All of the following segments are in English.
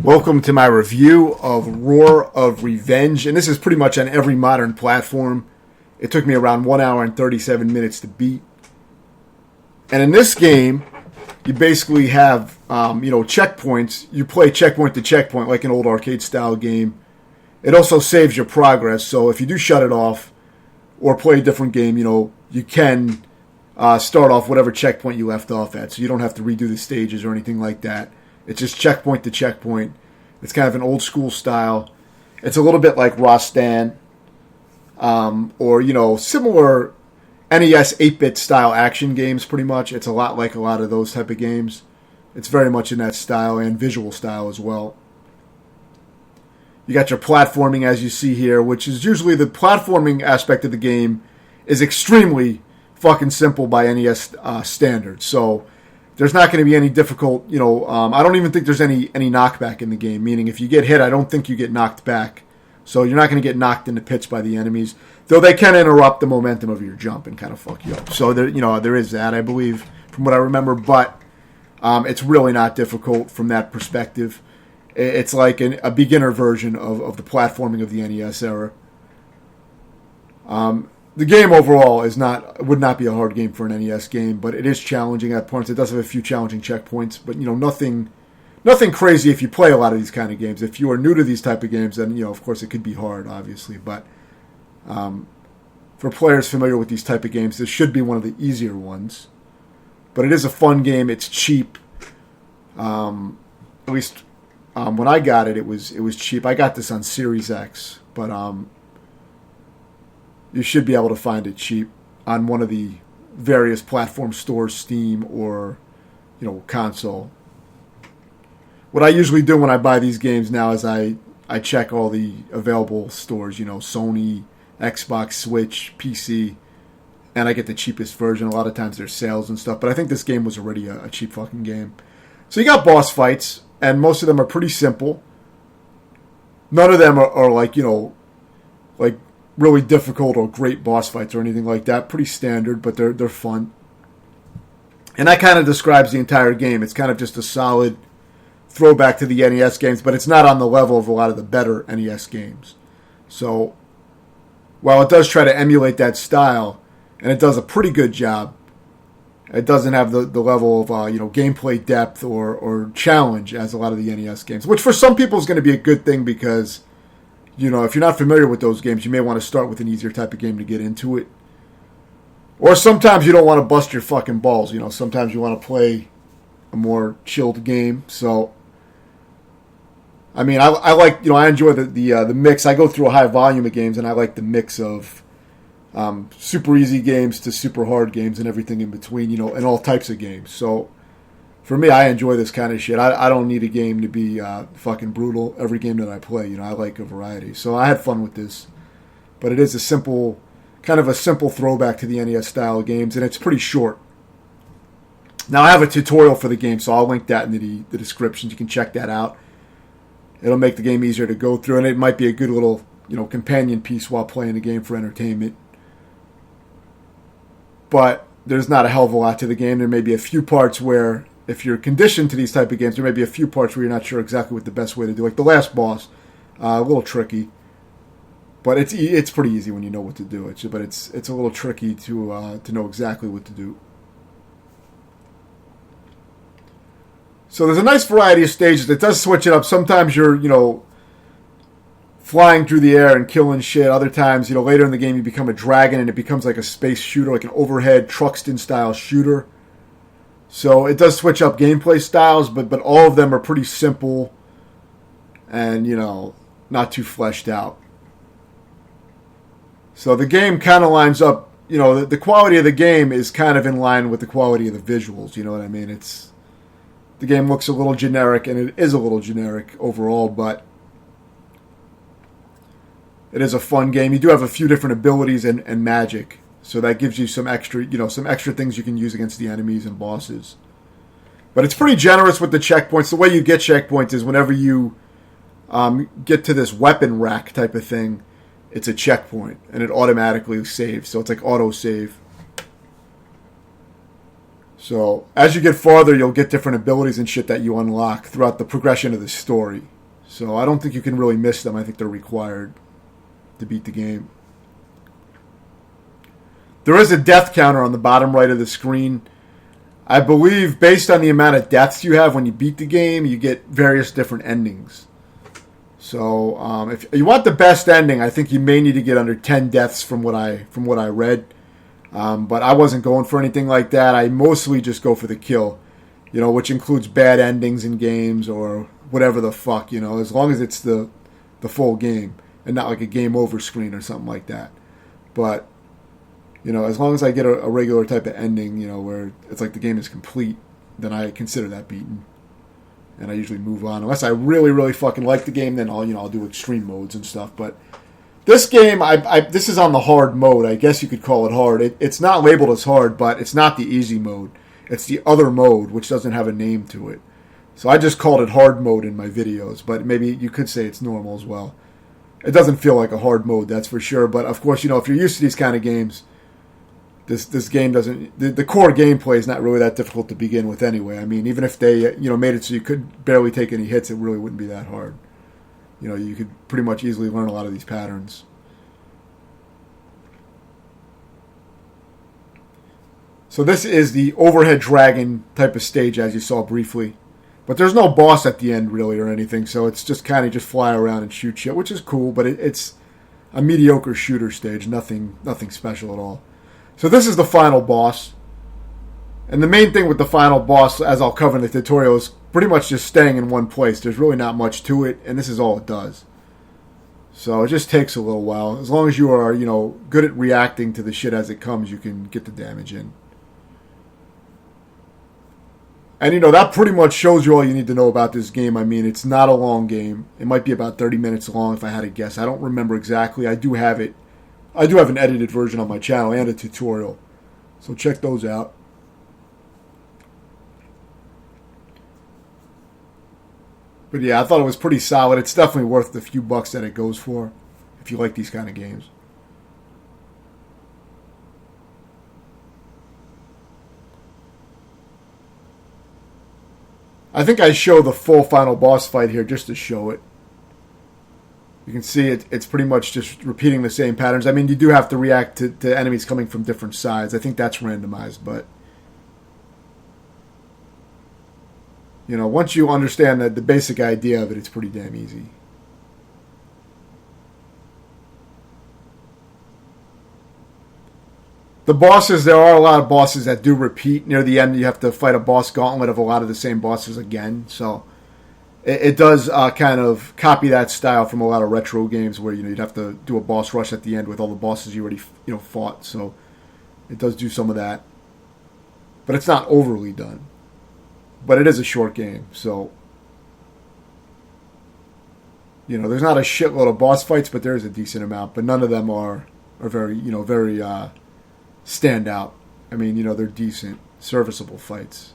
Welcome to my review of Roar of Revenge, and this is pretty much on every modern platform. It took me around 1 hour and 37 minutes to beat. And in this game, you basically have, checkpoints. You play checkpoint to checkpoint like an old arcade-style game. It also saves your progress, so if you do shut it off or play a different game, you can start off whatever checkpoint you left off at, so you don't have to redo the stages or anything like that. It's just checkpoint to checkpoint. It's kind of an old school style. It's a little bit like Rostan, or similar NES 8-bit style action games. Pretty much, it's a lot like a lot of those type of games. It's very much in that style and visual style as well. You got your platforming as you see here, which is usually the platforming aspect of the game is extremely fucking simple by NES standards. So there's not going to be any difficult, I don't even think there's any knockback in the game, meaning if you get hit, I don't think you get knocked back. So you're not going to get knocked into pits by the enemies, though they can interrupt the momentum of your jump and kind of fuck you up. So there is that, I believe, from what I remember, but it's really not difficult from that perspective. It's like a beginner version of the platforming of the NES era. The game overall would not be a hard game for an NES game, but it is challenging at points. It does have a few challenging checkpoints, but nothing crazy if you play a lot of these kind of games. If you are new to these type of games, then of course it could be hard, obviously. But for players familiar with these type of games, this should be one of the easier ones. But it is a fun game. It's cheap. At least when I got it, it was cheap. I got this on Series X, but you should be able to find it cheap on one of the various platform stores, Steam or, console. What I usually do when I buy these games now is I check all the available stores, Sony, Xbox, Switch, PC, and I get the cheapest version. A lot of times there's sales and stuff, but I think this game was already a cheap fucking game. So you got boss fights, and most of them are pretty simple. None of them are like really difficult or great boss fights or anything like that. Pretty standard, but they're fun. And that kind of describes the entire game. It's kind of just a solid throwback to the NES games, but it's not on the level of a lot of the better NES games. So while it does try to emulate that style, and it does a pretty good job, it doesn't have the level of gameplay depth or challenge as a lot of the NES games, which for some people is going to be a good thing because if you're not familiar with those games, you may want to start with an easier type of game to get into it. Or sometimes you don't want to bust your fucking balls. Sometimes you want to play a more chilled game. So, I mean, I like, I enjoy the mix. I go through a high volume of games, and I like the mix of super easy games to super hard games and everything in between, and all types of games. So, for me, I enjoy this kind of shit. I don't need a game to be fucking brutal every game that I play. I like a variety. So I had fun with this. But it is kind of a simple throwback to the NES style games, and it's pretty short. Now, I have a tutorial for the game, so I'll link that in the description. You can check that out. It'll make the game easier to go through, and it might be a good little companion piece while playing the game for entertainment. But there's not a hell of a lot to the game. There may be a few parts where, if you're conditioned to these type of games, there may be a few parts where you're not sure exactly what the best way to do. Like the last boss, a little tricky, but it's pretty easy when you know what to do. But it's a little tricky to know exactly what to do. So there's a nice variety of stages. It does switch it up. Sometimes you're flying through the air and killing shit. Other times, later in the game, you become a dragon and it becomes like a space shooter, like an overhead Truxton style shooter. So it does switch up gameplay styles, but all of them are pretty simple and, not too fleshed out. So the game kind of lines up, the quality of the game is kind of in line with the quality of the visuals, you know what I mean? The game looks a little generic, and it is a little generic overall, but it is a fun game. You do have a few different abilities and magic. So that gives you some extra things you can use against the enemies and bosses. But it's pretty generous with the checkpoints. The way you get checkpoints is whenever you get to this weapon rack type of thing, it's a checkpoint, and it automatically saves. So it's like auto-save. So as you get farther, you'll get different abilities and shit that you unlock throughout the progression of the story. So I don't think you can really miss them. I think they're required to beat the game. There is a death counter on the bottom right of the screen. I believe based on the amount of deaths you have when you beat the game, you get various different endings. So if you want the best ending, I think you may need to get under 10 deaths from what I read. But I wasn't going for anything like that. I mostly just go for the kill, which includes bad endings in games or whatever the fuck, as long as it's the full game and not like a game over screen or something like that. But as long as I get a regular type of ending, where it's like the game is complete, then I consider that beaten. And I usually move on. Unless I really, really fucking like the game, then I'll do extreme modes and stuff. But this game, this is on the hard mode. I guess you could call it hard. It's not labeled as hard, but it's not the easy mode. It's the other mode, which doesn't have a name to it. So I just called it hard mode in my videos, but maybe you could say it's normal as well. It doesn't feel like a hard mode, that's for sure. But of course, if you're used to these kind of games, this game doesn't. The core gameplay is not really that difficult to begin with anyway. I mean, even if they made it so you could barely take any hits, it really wouldn't be that hard. You could pretty much easily learn a lot of these patterns. So this is the overhead dragon type of stage, as you saw briefly. But there's no boss at the end, really, or anything, so it's just kind of just fly around and shoot shit, which is cool, but it's a mediocre shooter stage, nothing special at all. So this is the final boss. And the main thing with the final boss, as I'll cover in the tutorial, is pretty much just staying in one place. There's really not much to it, and this is all it does. So it just takes a little while. As long as you are, good at reacting to the shit as it comes, you can get the damage in. And, that pretty much shows you all you need to know about this game. I mean, it's not a long game. It might be about 30 minutes long if I had to guess. I don't remember exactly. I do have it. I do have an edited version on my channel and a tutorial. So check those out. But yeah, I thought it was pretty solid. It's definitely worth the few bucks that it goes for if you like these kind of games. I think I show the full final boss fight here just to show it. You can see it's pretty much just repeating the same patterns. I mean, you do have to react to enemies coming from different sides. I think that's randomized, but once you understand the basic idea of it, it's pretty damn easy. The bosses, there are a lot of bosses that do repeat. Near the end, you have to fight a boss gauntlet of a lot of the same bosses again. So it does kind of copy that style from a lot of retro games where you'd have to do a boss rush at the end with all the bosses you already fought. So it does do some of that, but it's not overly done. But it is a short game, so there's not a shitload of boss fights, but there is a decent amount. But none of them are very stand out. I mean, they're decent, serviceable fights.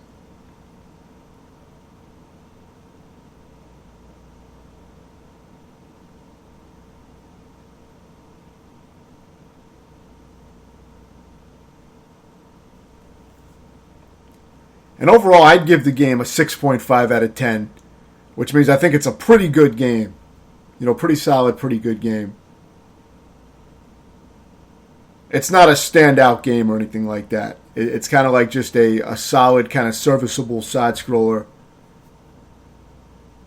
And overall, I'd give the game a 6.5 out of 10, which means I think it's a pretty good game. Pretty solid, pretty good game. It's not a standout game or anything like that. It's kind of like just a solid, kind of serviceable side-scroller.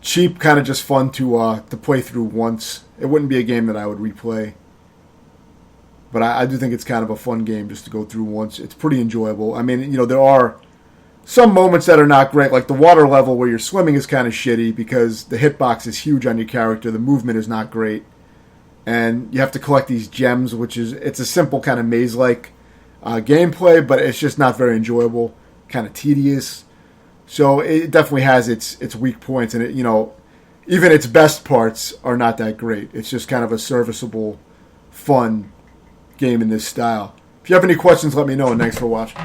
Cheap, kind of just fun to play through once. It wouldn't be a game that I would replay. But I do think it's kind of a fun game just to go through once. It's pretty enjoyable. I mean, there are some moments that are not great, like the water level where you're swimming is kind of shitty because the hitbox is huge on your character. The movement is not great. And you have to collect these gems, it's a simple kind of maze-like gameplay, but it's just not very enjoyable, kind of tedious. So it definitely has its weak points, and even its best parts are not that great. It's just kind of a serviceable, fun game in this style. If you have any questions, let me know, and thanks for watching.